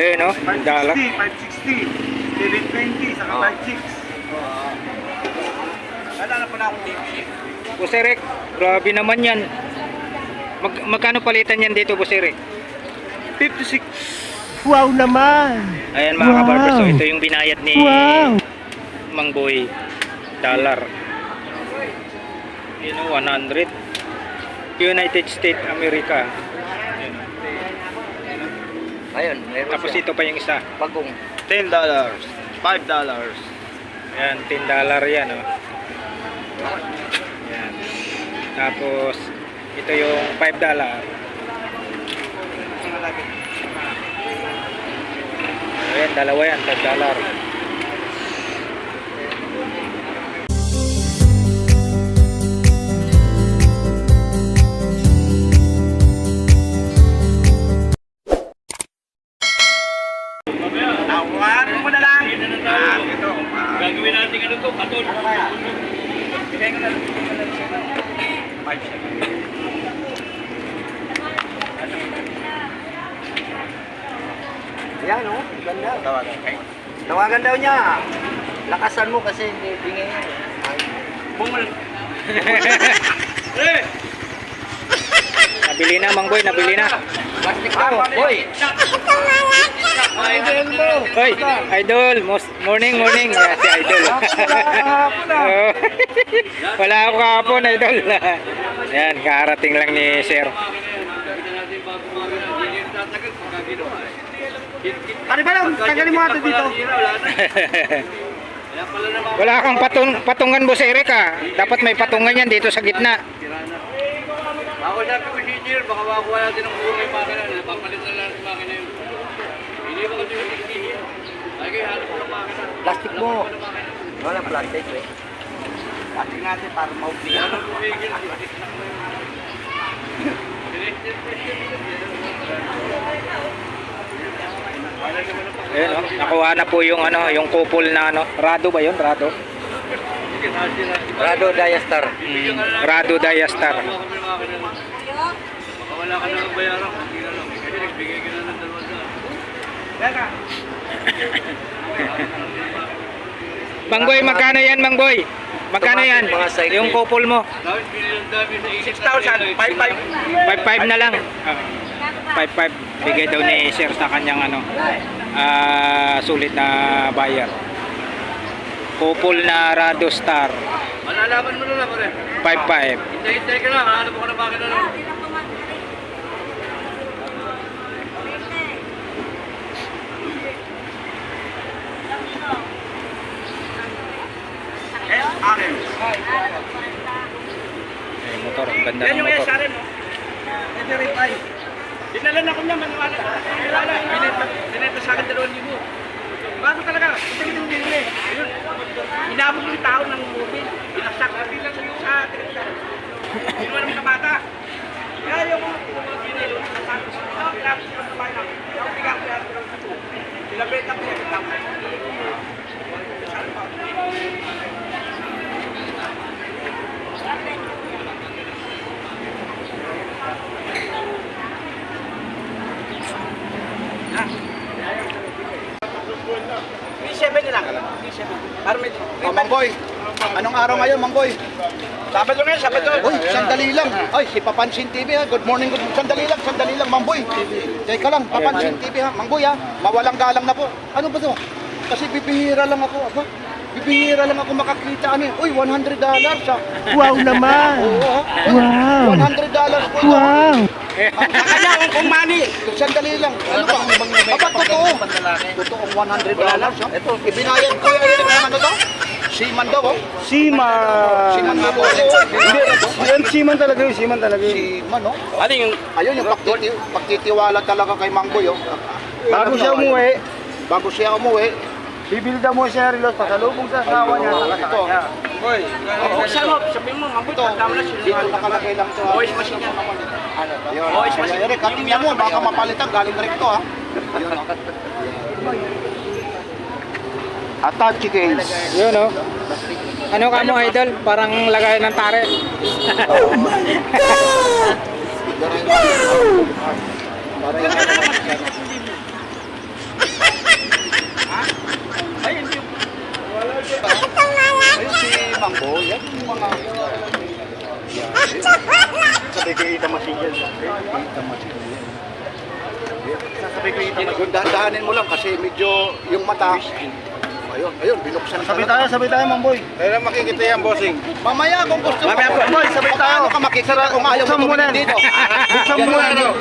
Eh no, dala. 560, 720, saka 56. Wala na pala akong TV. Boss Eric, grabe naman yan. Magkano palitan yan dito, Boss Eric? 56. Wow naman! Ayan mga kabarbers, so ito yung binayad ni Mang Boy. Dollar. You know, 100. United States, America. Ayun, meron Tapos siya. ito pa yung isa. Bagong. $10, $5. Ayan, $10 yan, oh. Ayan. Tapos, ito yung $5. Ayan, dalawa yan, $5. Tawarin mo na lang. Ito. Gagawin natin ano to, katol. Ano kaya? Bigay ko na lang. 5. Yan o, ganda. Tawagan. Tawagan daw niya. Lakasan mo kasi hindi bingay yan. Bumul. Nabili na, Mang Boy, nabili na. Plastic daw. Boy! Idol mo! Hoy, Idol, morning. Yeah, si Idol. Oh. Wala ako kahapon, Idol. Yan, karating lang ni Sir. Ano ba lang? Tagalin mo natin dito. Wala kang patungan, Boss Eric, ah. Dapat may patungan yan dito sa gitna. Ako sabi ko si Jir, baka makuha natin ang buhay makina. Napapalit na lang ang makina yun. Hindi ba kasi yung engineer? Ay kayo, hanap ko ng makina. Plastic mo. Wala plastic eh. Plastic natin para maubigan. Ano pumigil? Ayun, oh. Nakuha na po yung yung couple na Rado ba 'yon? Rado. Rado Diastar. Rado Diastar. Wala ka na ng bayaran, hindi na lang. Kasi nagbigay ka na ng 200. Teka. Mang Boy, magkano yan, Mang Boy? Magkano yan? Mga side Yung couple mo? Dahil binilang dami sa 6,000. 5,500. 5.5 na lang. 5.5 bigay daw ni Sir sa kanyang sulit na buyer. Couple na Rado Star. Malalaman mo na lang, pare. 5.5. Hintay-hintay ka lang, hanap ko na makina lang. SRM. Eh, motor, ang ganda Yan ng yung motor. SRM. Ito rin tayo. Dinala na ko niya, manuwala. Binenta sa akin 2,000. Bago talaga. Ito yung binili. Ayun. Inabot yung tao ng movie. Binasak na bilang sa direkta. Kinuha naman sa bata. Kaya yung binili. Tapos, pinapos ko sa bahay namin. Yung bigyan ko yan. Sinabenta ko yan. P7 na lang. P7. Para may... Mangboy, anong araw ngayon, Mangboy? Sabado na yan, Sabado. Uy, sandali lang. Ay, si Papansin TV ha. Good morning, Sandali lang, Mangboy. Teka lang, Papansin TV ha. Mangboy ha, mawalang galang na po. Ano ba to? Kasi bibihira lang ako. Aba, bibihira lang ako makakita. Uy, $100 ha. Wow naman! Oo ha. Wow! $100 po. Wow! Kaya kung money. Sandali lang. Ano ba? Aba, totoo. Totoong $100 ha. Ito, ibinayad ko yung ano to? Seaman daw oh. Siman na po. Yan, Siman talaga yun, Siman talaga yun. Seaman oh. Ano yung... Ayun yung pagtitiwala talaga kay Mangboy oh. Bago siya umuwi, Bago siya umuwi. bibili daw mo siya ng relos, pasalubong sa asawa niya. Ito. Boy, buksan mo, sabihin mo, mabuti, Ito. tama na siya. Dito nakalagay lang ito. Voice machine yan. Ayun. Voice machine. Kaya Eric, tingnan mo, baka mapalitan. Galing rin ito ha. Ayun oh. Attache case. Yun, oh. Ano ka mo, Idol? Parang lagay ng tare. mga... Sabi ko ita masigil. Sabi ko ita masigil. Dahan-dahanin mo lang kasi medyo yung mata. Ayun, binuksan ka na. Sabay tayo, Mamboy. Kaya makikita yan, bossing. Mamaya kung gusto mo. Mamaya po. Boy, sabay tayo. Paano ka makikita kung ayaw mo tumingin dito? Buksan mo muna, no?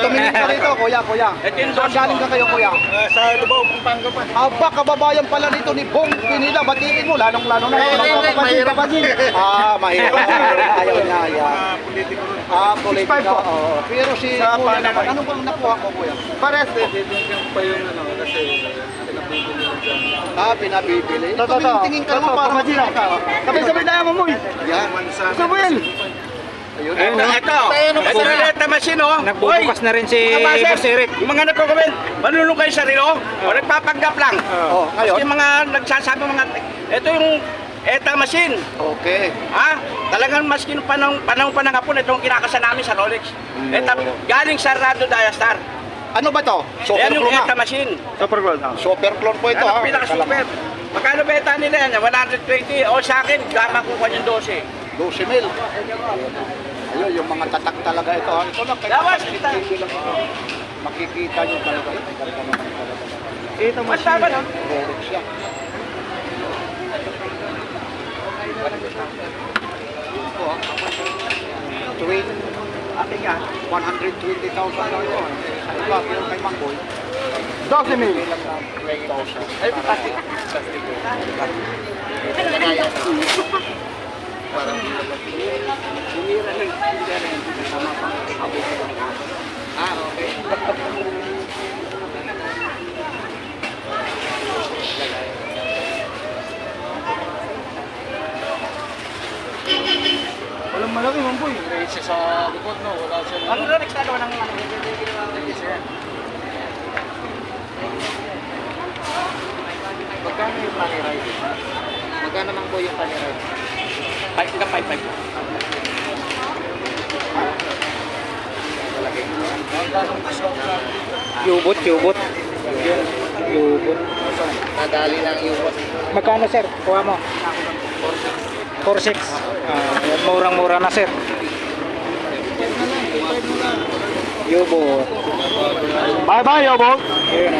Tumingin ka dito, kuya. Ito yung Saan galing ka kayo, kuya? Sa Lubao, Pampanga pa. Aba, kababayan pala nito ni Bong Pinila. Batiin mo, lalong-lalo na. Mahirap. Mahirap. Ayaw niya, yan. Politiko rin. Politika. Oo. Pero si Sa kuya Panamay. naman, ano bang nakuha ko, kuya? Pares, yung pa yung ano, kasi pinabibili lang dyan. Pinabibili. Totoo. Tingin ka naman para makita ka. Sabay tayo, Mamboy. Yan. Sabuel. Ayun. Ito na ulit na machine, oh. Nagbubukas na rin si Mga Boss master, Eric. yung mga nagko-comment, manulong kayo sa relo, o nagpapanggap lang. Oh, ngayon. Kasi mga nagsasabi ito yung ETA machine. Okay. Ha? Talagang maski nung panahon pa ng hapon, itong kinakasa namin sa Rolex. ETA, galing sa Rado Diastar. Ano ba to? Super Yan yung clone ETA na. machine. Super gold. Super clone po ito. Yan ang ha? pinaka-super. Magkano beta nila yan? 120. O sa akin, gama ko yung 12. 12 mil. Ayun, yung mga tatak talaga ito. Ha? Ito lang. Lawas, kita. Makikita nyo talaga. Talaga naman talaga. Ito Mas tama no? Rolex siya. Ito ha. Twin. Ating nga. 120,000 lang ito. Sa iba, pero kay Mangboy. 12 mil. 3,000. Ay, plastic. Walang malaki, Mamboy. Isa sa likod, no? Wala siya. Ano Rolex na ng Magkano yung paniride? Magkano mang po yung paniride? 5.5. Yubot. Yubot. Nadali lang yung Magkano sir? Kuha mo. 4.6. Murang-mura na sir. Yubot. Bye-bye, Yobog. Ayun.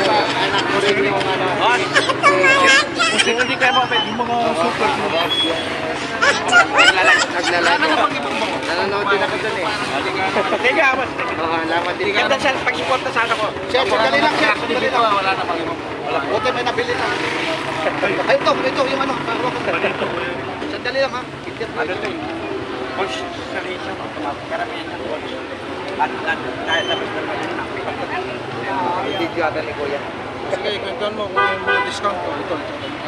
Anak ko rin yung ano. Hindi kayo mga Yung mga super. Nanonood din ako dun eh. Teka, Oo, laman din ganda siya pag-suporta sa ano ko. Sir, sandali lang, sir. Sandali lang. Wala na pang Buti may nabili na. Ay, ito, yung ano. Sandali lang ha. Ano ito? Push sa risa, karamihan ng watch. At dahil tapos na video agad ni Kuya. Sige, kwentuhan mo kung yung mga discount ko. Ito.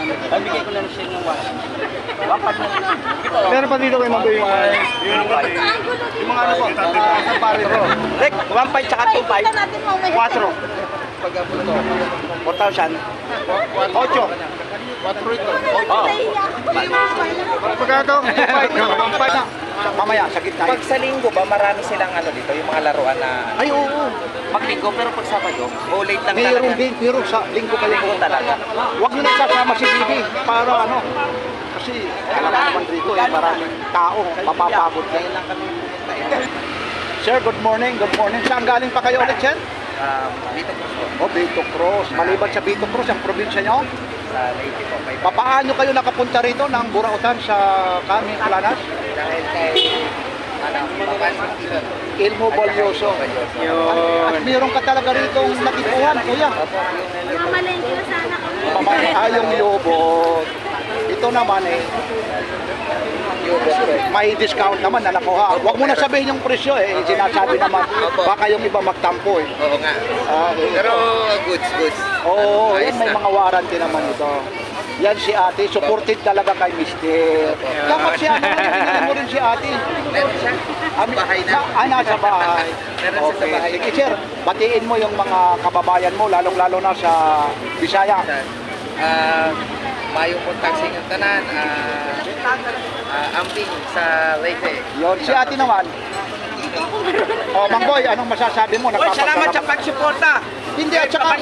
Bibigay ko na rin siya ng watch. Wakad na. Meron pa dito kay Mamboy yung mga ano po, sa pare ro. Rick, 1.5 tsaka 2.5. 4. Pag apo to. 4,000. 8. 4 ito. Oo. Pagkato, 5 na. Mamaya, sa gitna. Pag sa linggo ba, marami silang ano dito, yung mga laruan na Ay, oo. maglinggo, pero pag Sabado, o late lang Mayroon talaga. din, pero sa linggo kayo Linggo talaga. Huwag nyo na sasama si Bibi para ano. Kasi alam mo naman rito maraming tao, mapapagod kayo. Sir, good morning, good morning. Saan galing pa kayo ulit, sir? Dito po po, Bito Cruz. Maliban sa Bito Cruz, ang probinsya nyo, sa Leyte po. May papaano kayo nakapunta rito ng Burautan sa Kami Planas? dahil kay, Papan, Ilmo Bolyoso. At meron ka talaga rito natikuhan, kuya. Mamalengke na sana kami. Ayong Yobot. Ito naman may discount naman na nakuha. Huwag mo na sabihin yung presyo sinasabi naman baka yung iba magtampo Oo nga. Pero goods. Oo, yan, may mga warranty naman ito. Yan si ate, supported talaga kay mister. Dapat si ate, hindi mo rin si ate. Meron siya. Bahay na. Nasa bahay. Meron siya sa bahay. Sige sir, batiin mo yung mga kababayan mo, lalong-lalo na sa Bisaya. Mayong puntang sinyong tanan, amping sa Leyte. Yon, si ate naman. Oh, Mangboy, anong masasabi mo? Oy, salamat sa pagsuporta. Hindi, at saka,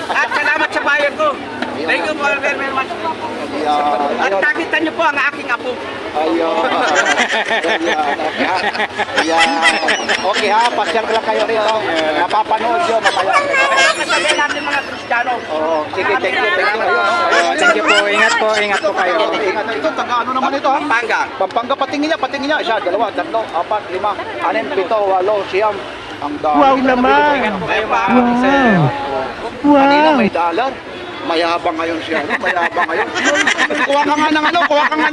At salamat sa bayan ko. Thank you po very much. Ayan. At nakita niyo po ang aking apo. Ayun. Ayan. Okay ha, pasyal lang kayo rito. Mapapanood yun mamaya. Kasabihin natin mga Kristiyano. Oo, sige, thank you. Ayun. Thank you po. Ingat po kayo. Ingat. Ito, taga ano naman ito ha? Pampanga. Pampanga, patingin niya. Isa, dalawa, tatlo, apat, lima, anim, pito, walo, siyam. Ang dami. Wow naman. Kanina may dollar. Mayabang ngayon siya. Mayabang ngayon. Kuha ka nga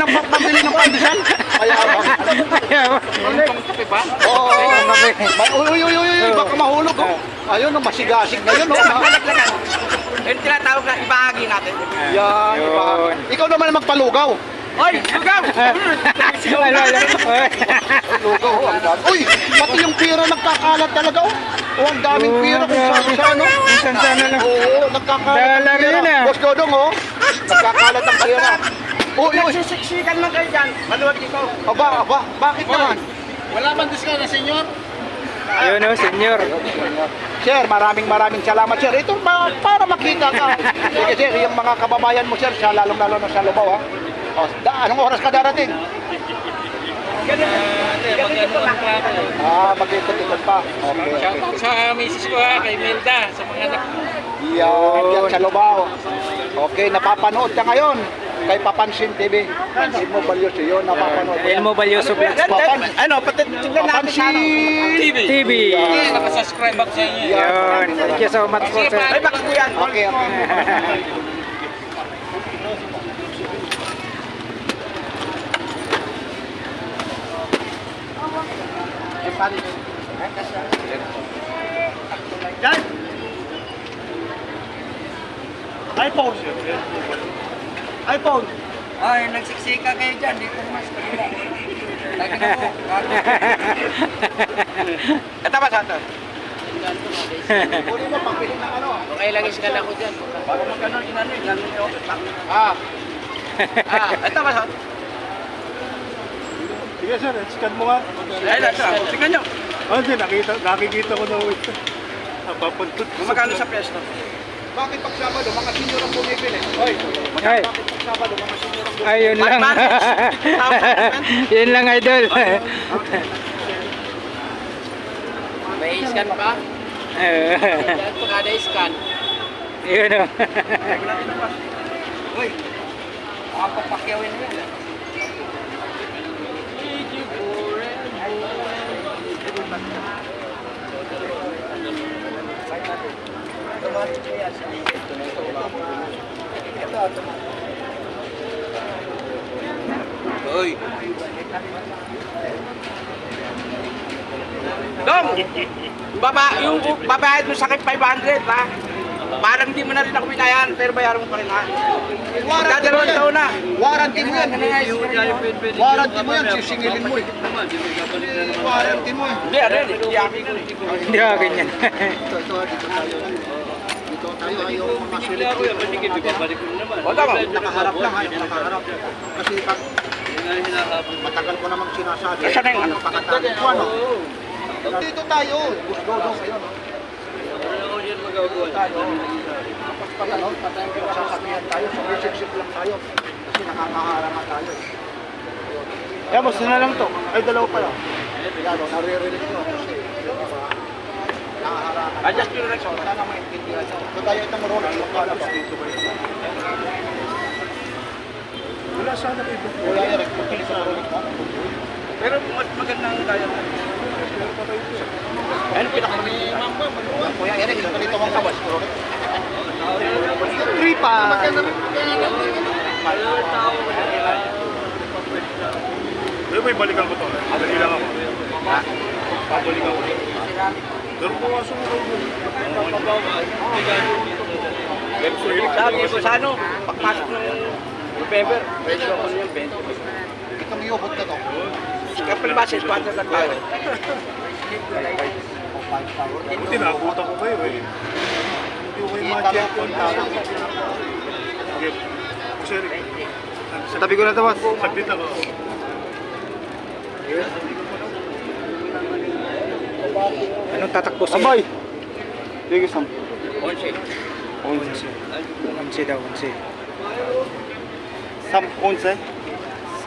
ng pambili ng pandesal. Mayabang. Oo. Uy, baka mahulog. Oh. Ayun, masigasig na yun. Malaglagan. Yung tinatawag na ibahagi natin. Yan, iba. Ikaw naman magpalugaw. Oy, lugaw! Lugaw, ang dami. Uy, pati yung pira nagkakalat talaga. Oh, ang daming pira kung saan no? Minsan sana lang. Oo, nagkakalat Dala ng pira. rin, ah. Boss Dodong, oh. Nagkakalat ng pira. Uy, Nagsisiksikan lang kayo dyan. Maluwag ikaw. aba, bakit naman? Wala bang discount na senyor? Yun o, senyor. Sir, maraming salamat, sir. Ito para makita ka. Sige, sir, yung mga kababayan mo, sir, lalong-lalo na sa Lubao, ha? O, anong oras ka darating? Mag-ikot-ikot pa. Okay. Shoutout sa misis ko ha, kay Melda, sa mga anak ko. Yan sa Lubao. Okay, napapanood ka ngayon kay Papansin TV. Elmo Balyoso yun, napapanood. Elmo Balyoso Vlogs po. Ano, pati tignan natin sa ano. TV. Nakasubscribe ako sa inyo. Yun. Thank you so much po, sir. Ay, baka po yan. Okay. Yan! iPhone, sir. iPhone. Ay, nagsiksika kayo dyan, di ko mas kanila. Lagi na po. Ito ba sa ito? Uli mo, pagpili ng ano? Okay lang iskan ako dyan. Bago magkano, inano, inano yung Ah, ito ba sa ito? Sige, sir. Scan mo nga. Ay, ito. Tingnan nyo. Oh, sir. Nakikita ko na ito. Papuntot. Magkano sa pwesto? bakit pag Sabado, mga senior ang bumibili? Hoy, Ay, bakit pag Sabado, mga senior ang bumibili? ayun lang. Yun lang, idol. May iskan pa? Dyan po kada iskan. Yun o. Uy, makapapakyawin mo yan. Uy, Dong! Yung babayad mo sa akin 500, ha? Parang di mo na rin ako binayan, pero bayaran mo pa rin, ha? Dadalawang taon na. Warranty mo yan. Warranty mo yan, sisingilin mo eh. Warranty mo eh. Hindi, ano yun, hindi akin ko. Hindi ako ganyan. Dito tayo. Dito tayo, ayaw mga hindi ako yan. Kasi babalik ko naman. O, tama. nakaharap lang, ayaw nakaharap. Kasi pag Yun nga yung hinahabol. matagal ko namang sinasabi. Nasaan na yung ano? Pakatabi ko ano. Dito tayo. Gusto daw ayun. Ano ako yan magagawa? Tapos pag ano, sasabihan tayo, sumisip-sip lang tayo. Kasi nakakaharama tayo. Yan, boss. Na lang to. Ay, dalawa pala. Lalo, naririnig ko. Kasi, di ba, nakaharama. Adjust nyo na lang sa oras. Sana maintindihan nyo. So tayo itong Rolex, magkano ba? Wala sana kayo. Wala yung respect sa Rolex mo. Pero mas magandang gaya na. Ayun, pinakamaganda. Kuya Eric, ito dito mong kabas. Rolex. 3 pa. May balikan ko to. Dali lang ako. Ha? Pabalikan ko. Pero kung aso mo Sabi ko sa ano, pagpasok ng November, pwede ako niyan, 20. Itong yobot na to. Kapal ba, 6 lang tayo. Buti nakakuta ko kayo eh. Hindi ko kayo ma-check on. Okay. Sir, Sa tabi ko na ito, boss. saglit ako. Anong tatakbo siya? Abay! Bigis ang. 11. 11. 11 daw, 11. 11?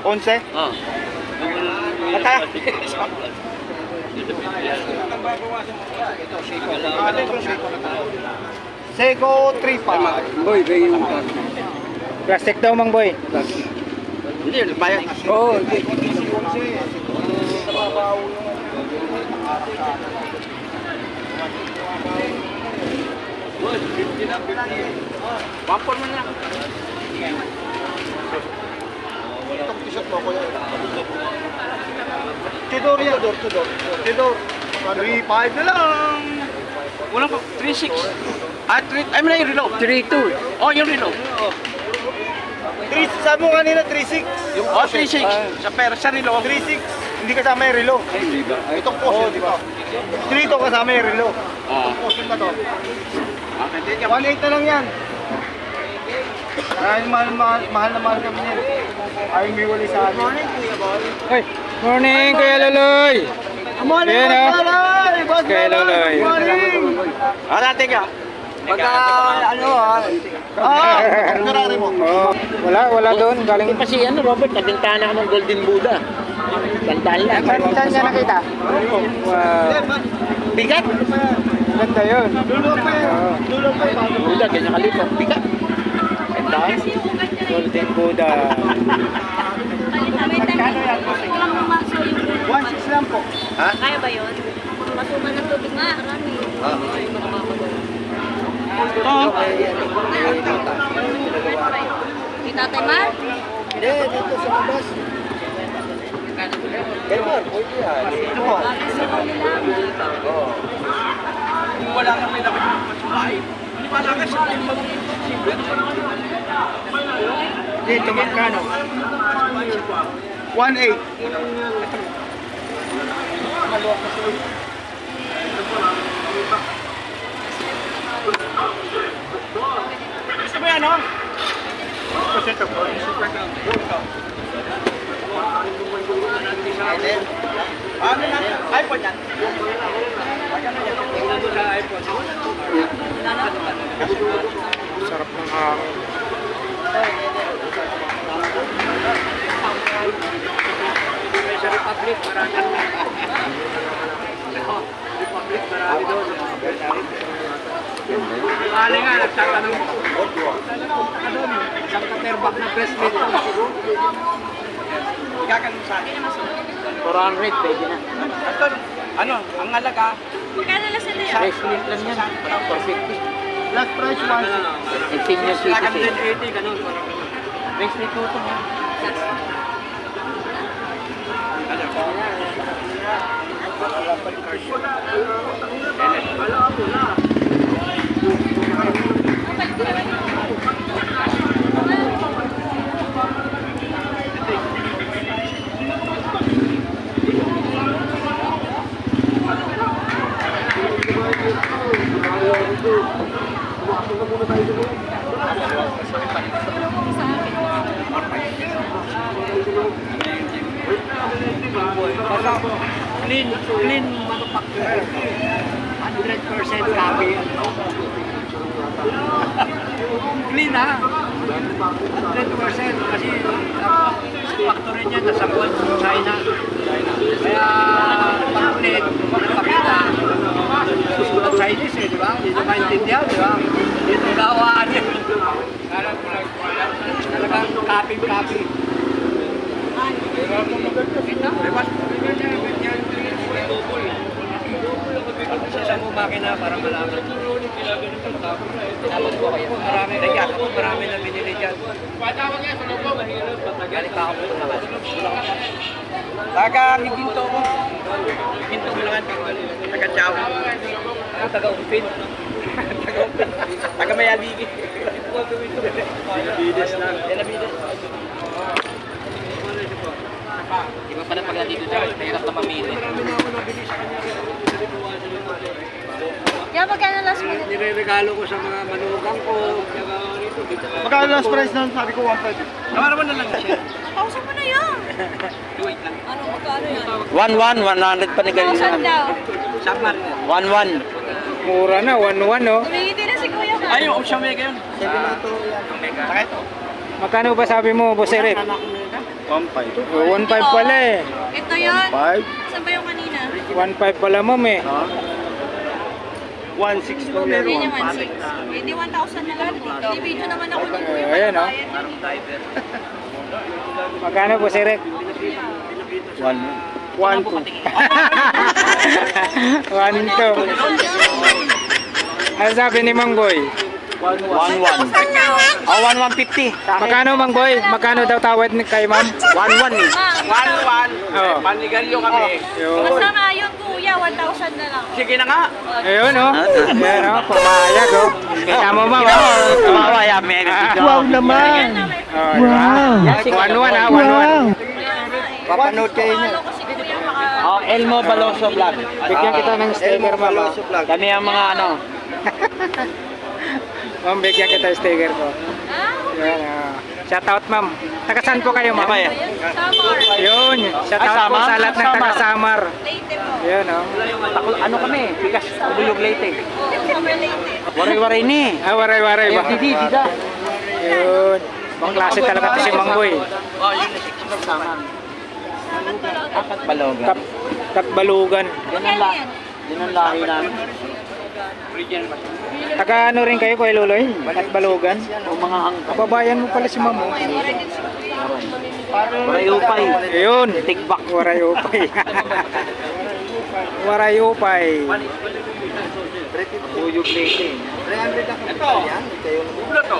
11? Ah. Mata? Seiko 3.5. Boy, kayo yung Plastic daw, Mang Boy. Hindi, bayad. Oo, Pampor mo na. Itong t-shirt mo, kuya. Tudor yan. Tudor. 3.5 na lang. Walang pa, 3.6. Ah, 3, ay, may reload. 3-2. Oh, yung reload. Sabi mo kanina 3.6. Oh, 3.6. Sa pera, sa reload. 3.6. Hindi kasama yung relo. Itong post, di ba? 3 ito kasama yung relo. Itong post na to. 1.8 na lang yan. Ay, mahal na mahal kami yan. Ay, may wali sa akin. Morning, Kuya Boy. Hey, morning, Kuya Loloy. Morning, Yan, oh. Loloy. Boss Kuya Loloy. Morning. Dati ka. Pagka, Ferrari mo. Oh, wala doon. Galing Kasi ano, Robert, nabintana ka ng Golden Buddha. Tandaan lang. Saan niya nakita? Wow. Bigat. Ganda yun. Buddha, ganyan kalito. Bigat. Tandaan. Golden Buddha. Walang mamaso yung 1.6 lang po. Kaya ba yun? Masuman ng tubig nga, marami. Si Tatay Mar? Hindi, dito sa labas. Elmar, pwede yan. Ito po. Kung wala kang may dapat yung patsulay, hindi wala ka sa akin Dito, magkano? 1.8. Gusto mo yan, no? Ano na? iPhone yan. Sarap ng hangin. Sa Republic, marami. Republic, marami doon. Ali nga, nagtatanong ko. Isang katerbak na bracelet ko. Gaganon sa akin. 400, pwede na. Ito, ano, ang halaga, Magkano lang sila yan? Bracelet lang yan. Perfect. Last price 1.6. And senior Lagan citizen. 1080, ganun. Bracelet ko ito. Clean manufacturer. 100% copy. Clean ha? 100% kasi factory niya nasa China. Kaya pag-clean, magpakita. Susunod Chinese eh, di ba? Hindi na maintindihan, di ba? Dito gawaan niya. Talagang copy. Isa mo makina para malaman. Dapat po kayo. Marami na marami na binili dyan. Galing pa ako po naman. taga Ginto mo. Ginto mo naman. Taga Chow. Ako taga-upin. Taga Mayaligi. Yalabides na. Yalabides. Iba pala pag nandito dyan, mahirap na mamili. Kaya magkano last minute? Nireregalo ko sa mga manugang ko. Magkano last price nun? Sabi ko 1.5. Namaraman na lang siya. Kausap mo na yan. Wait lang. Ano, magkano yan? 1-1, 100 pa ni Kausap daw. Submariner. 1-1. Mura na, 1-1 oh. Tumingiti na si Kuya ka. Ay, yung Ocean Mega yun. 702 yan. Bakit? Magkano ba sabi mo, Boss Eric? 1.5. 1.5 pala eh. Ito yun. 5. Saan ba yung kanina? 1.5 pala, ma'am eh. 1.6 to Hindi meron. naman 6. Hindi 1,000 na lang. Hindi video naman ako ng kuya. Ayan, oh. Magkano, Boss Eric? 1, 2. 1, 2. Ano sabi ni Mang Boy? 1.1. 1,150. Magkano, Mang Boy? Magkano daw tawad ni kay ma'am? 1,1 eh. 1-1. Oo. Panigalyo kami. Yun. Basta nga yun, kuya. 1,000 na lang. Sige na nga. Ayun, oh. Ayan, oh. Pumayag, oh. Kita mo, ma'am, oh. Tumawa yan, may Wow naman! Oh, wow! 1-1, ha? 1-1. Papanood kayo niya. Follow ko si kuya baka... Elmo Baloso Vlog. Bigyan kita ng sticker, ma'am. oh. Kami ang mga ano. Ma'am, bigyan kita ng sticker ko. Ayan, oh. Shout out, ma'am. Taga saan po kayo, ma'am? Samor. Yun. Shout out po sa lahat ng taga Samar. Leyte po. Yun, oh. Ano kami? Bigas, Ubulog Leyte. Summer Leyte. Waray-waray ni. Ah, waray-waray ba? Dida. Yun. Bang klase talaga to si Mang Boy. Balogan. Katbalugan. Yun ang lahi namin. Taga ano rin kayo, Kuya Luloy? Katbalugan. O mga angka. Kababayan mo pala si Ma'am. oh. Waray upay. Ayun. Tikbak. Waray upay. Waray upay. Ubulog Leyte. Ulo to.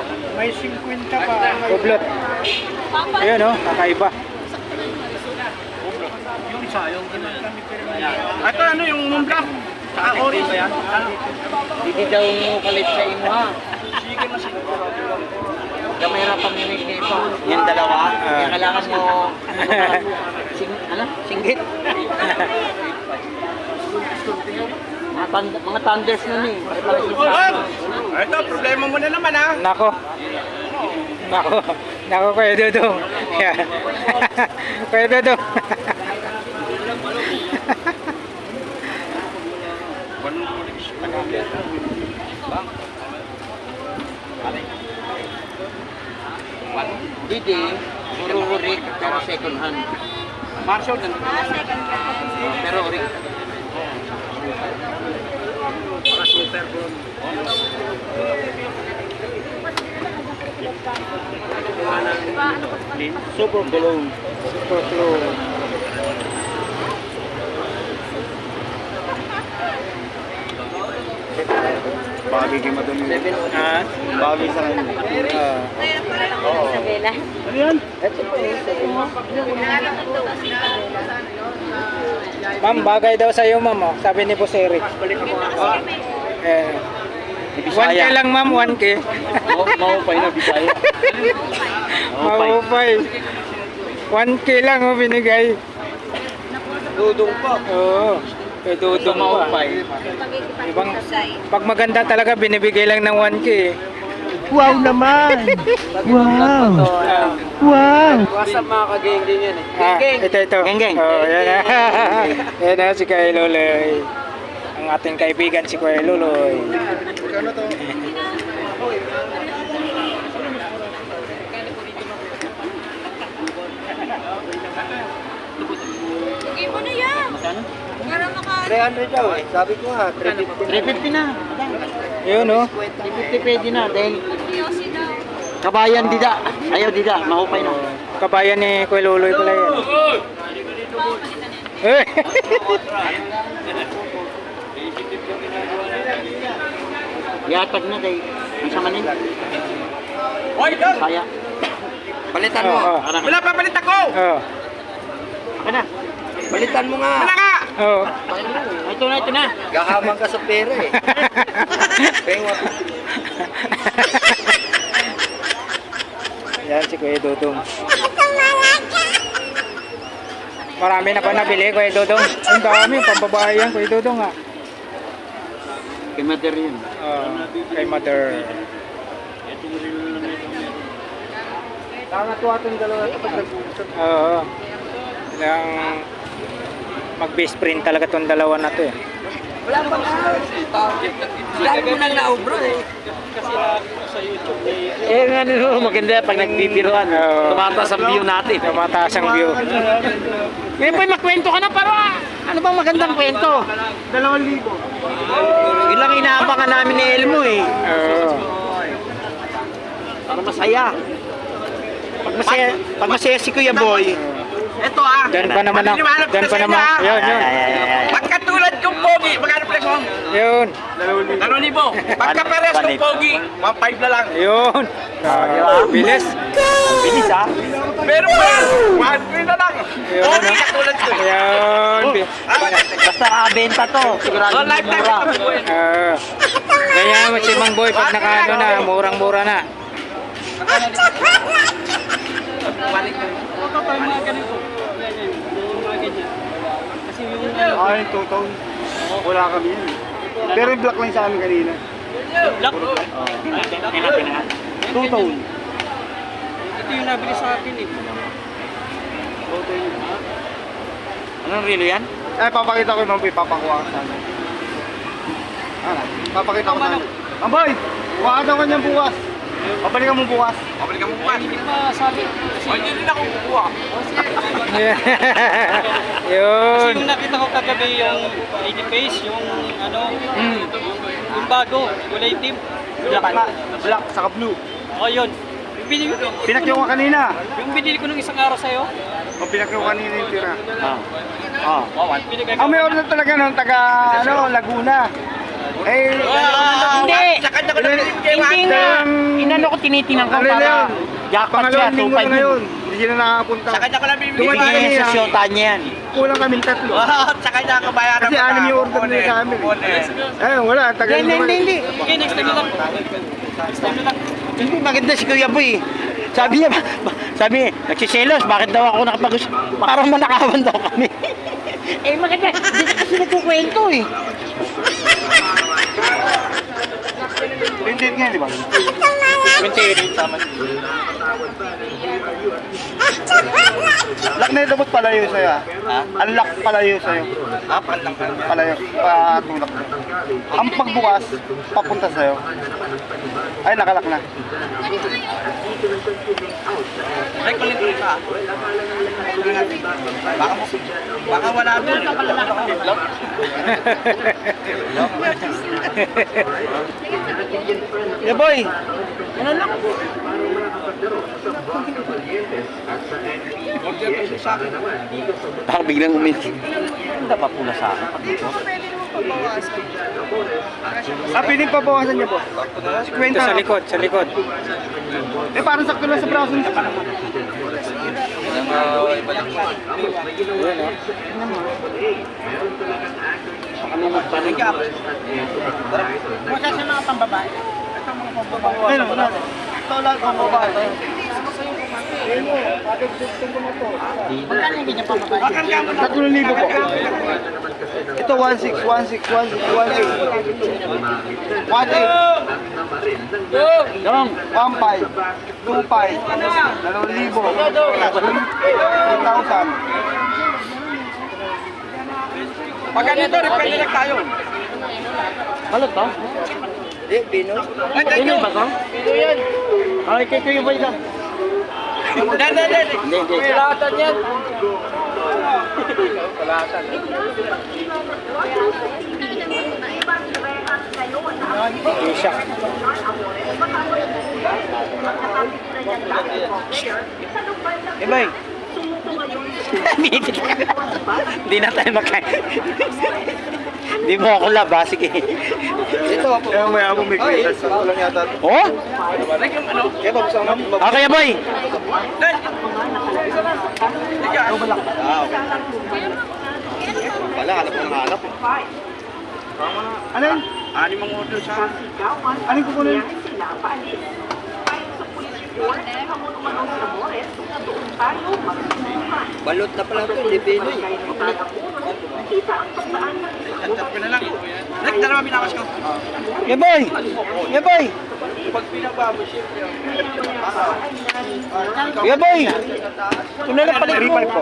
Kublot. Ayun, oh. Kakaiba. Ito ano yung Montblanc? Saka orange ba yan? Hindi daw kalit sa imo ha. Kamera paminig nito. Yung dalawa. Kaya kailangan mo singgit. Mga thunders nun eh. Pare-pare Ito, problema mo na naman ha. Nako. Nako. Nako, Kuya Dudong. Yeah. Kuya Dudong. Didi, puro rig pero second hand. Marshall, nandun. Second hand. Pero rig. Super balloon. Super slow. Bagay kay madami. Ha? Bagay sa kanya. Isabela. Ma'am, bagay daw sa'yo, ma'am. Oh. Sabi ni Boss Eric. Eh. 1K lang, ma'am. 1K. Maupay na Bisaya. Maupay. 1K lang, oh, binigay. Dudong pa. Oo. Kay Dudong pa. Maupay. Ibang, pag maganda talaga, binibigay lang ng 1K. Wow naman! Wow! Wow! WhatsApp mga kageng din yan eh. Ito. Geng. Oh, yan na. Yan na si Kuya Luloy. Ang ating kaibigan si Kuya Luloy. Sige mo na yan. Para maka... 300 daw eh. Sabi ko nga, 350 na. Yun, oh. 350 pwede na dahil Yosi daw. kabayan dida. Ayaw dida, mahupay na. Kabayan ni Kuya Luloy pala yan. Eh. Yatag na dahil isa manin. Hoy, Dad! Saya. Balitan mo. Oo. Wala pa palit ako! Oh. Ako na. Balitan mo nga. Wala ka! Oh. Ito na. Gahamang ka sa pera eh. Penga. Yan si Kuya Dudong. Marami na pa nabili, Kuya Dudong. Ang dami, pambabae yan, Kuya Dudong, ha. Kay mother yun. Kay mother. Tama to atong dalawa kapag nag-uusap. Oo. Mag-best friend talaga tong dalawa na to, eh. Wala pa nga. Dahil mo nang naubro eh. Eh, ano, maganda pag nagbibiruan. Tumataas ang view natin. Tumataas ang view. Ngayon po, magkwento ka na para ano bang magandang kwento? 2,000. Ilang inaabangan namin ni Elmo eh. Oo. Para masaya. Pag masaya si Kuya Boy. Ito ah. Diyan pa naman ang... Diyan pa naman. Yun, yun. Pagkatulad kong pogi, magkano price mo? Yun. 2,000. Pagkapares kong pogi, 1,500 na lang. Yun. Bilis. Bilis ah. Pero pa yan, 1,300 na lang. Pogi, katulad ko. Yun. Basta benta to. Sigurado Oh, lifetime mura. ito po yan. Kaya si Mang Boy, pag nakaano na, murang-mura na. Ay, total. Wala kami yun. Pero yung black lang sa amin kanina. Black? Total. Ito yung nabili sa akin eh. Anong relo yan? Ay, papakita ko yung mamboy, papakuha ka sa amin. Ano? Papakita ko sa amin. Mamboy! Kuha ka daw kanyang bukas. Pabalikan mo bukas. Pabalikan mo pa. Hindi pa sabi. O, hindi rin ako kukuha. Yun. Yung nakita ko kagabi yung 80 face, yung ano, yung bago, kulay itim. Black, saka blue. O yun. Yung binili ko, Pinakyaw ka kanina. yung binili ko nung isang araw sa'yo. O pinakyaw kanina yung tira. Binigay Ang may order talaga ng taga Laguna. Eh, Hindi! Sa kanya ko na binibigay Hindi nga! Inano ko tinitingnan ko Ano na para yun? jackpot siya, Pangalawang linggo 2.5 na ngayon. yun. Hindi sila nakakapunta. Sa kanya ko na binibigay. Dumating Bigyan niya sa kanina. shota niya yan. Kulang kaming 3. Sa kanya ako bayaran. Kasi 6 yung order nila sa amin. Eh, wala. Tagal Hindi, naman. hindi. Okay, next time na lang. Next time na lang. Hindi, maganda si Kuya Boy. Sabi niya, nagsiselos, bakit daw ako nakapag-us? Parang manakawan daw kami. Eh, maganda. Hindi na kasi nagkukwento eh. Hindi nga, di ba? 28. Tama. Lock na ito ba't palayo sa'yo ah? Unlock palayo sa'yo. Palayo. Patulak mo. Ang pagbukas, papunta sa'yo. Ay, nakalak na. Ay, kulit ka. Baka wala doon. Yeah, boy. Ako biglang umitin. Hindi pa pula sa akin. Piling pabawasan niya po. 50 Ito sa likod, sa likod. Eh, parang sakto lang sa braso niya. Ayun, ito lang ang babae. Magkano hindi niya pamabay? 3,000 po. Ito 1,600, 1,600, 1,600, 1,800. 1,800. Dong. 1,500, 2,500, 2,000, 2,000. Pag ganito, reply lang tayo. Ano to? Ay, thank Pinoy you. ba to? Ay, kay Kuya Boy ka. Hindi. Pilatan yan. Isha. Eh, boy. Hindi na tayo makain. Hindi mo ako lab, ha? Sige. Kaya may ako may kwenta sa kulang yata. Oh? Kaya babasang namin. Okay, boy. Wala, hanap ko ng hanap. Ano yun? Ani mga order sa Ano yung kukunin? Balot na pala ito, hindi Pinoy. Tantap ko na lang. Nak, dalawa binawas ko. Yeah, boy! Yeah, boy! Pag pinababo, siyempre. Yeah, boy! Ito na lang pala po.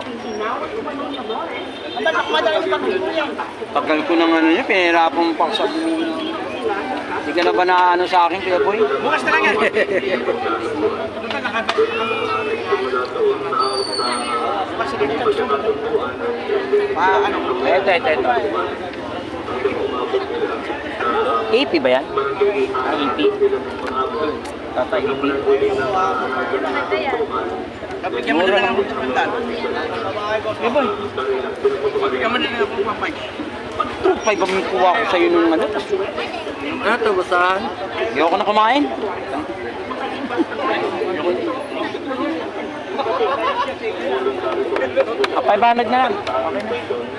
Tagal ko ng ano niya, pinahirapan mo pa ako sa bulo. Hindi ka na ba na sa akin, Kuya Boy? Bukas na lang yan. Doon ka nakabit. Ito. AP ba yan? AP. Tata AP. Maganda yan. Bigyan mo na lang ako sa pantan. Yeah, boy. Bigyan mo na lang ako papay. 2.5 ang kuha ko sa'yo nung ano. Ano ito, basahan? Hindi ako na kumain. Ah, 500 na lang. Okay na.